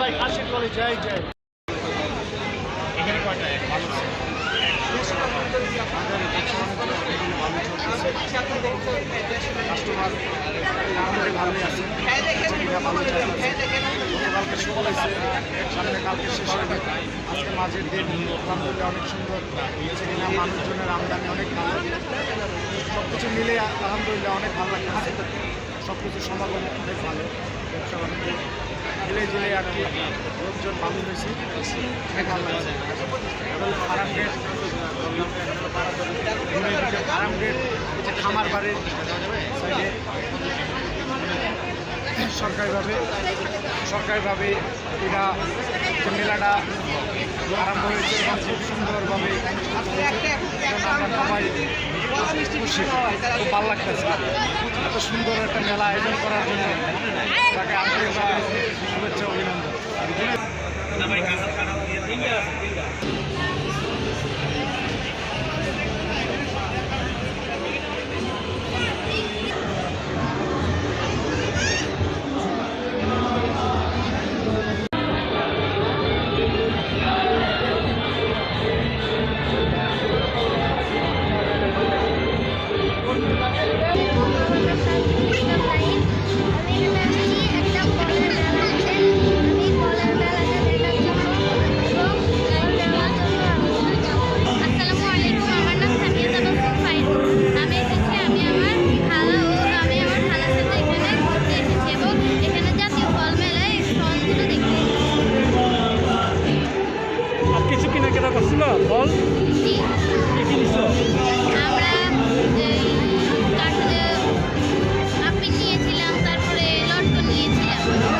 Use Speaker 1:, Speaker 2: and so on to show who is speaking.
Speaker 1: ভাই কাশির কলেজ যাই যাই এখানে কয়টা ভালো কাস্টমার ভালোই আছে গতকালকে শুরু হয়েছে সামনে কালকে শেষ হবে আজকে মাঝের দিন আলহামদুলিল্লাহ অনেক সুন্দর হচ্ছে কিনা মানুষজনের আমদানি অনেক ভালো সব কিছু মিলে আলহামদুলিল্লাহ অনেক ভালো লাগছে সব কিছু সমাগম অনেক ভালো ব্যবসা বাণিজ্য মিলে জিলে আর কি লোকজন ভালো হয়েছে অনেক ভালো লাগছে ফার্ম গেট ফার্ম গেট হচ্ছে খামার বাড়ির সাইডে সরকারিভাবে এটা মেলাটা আরম্ভ হয়েছে এবং খুব সুন্দরভাবে আমরা সবাই খুশি খুব ভালো লাগতেছে এত সুন্দর একটা মেলা আয়োজন করার জন্য তাকে আন্তরিকভাবে শুভেচ্ছা অভিনন্দন।
Speaker 2: ফল
Speaker 3: আমরা আপেল নিয়েছিলাম, তারপরে লটকন নিয়েছিলাম।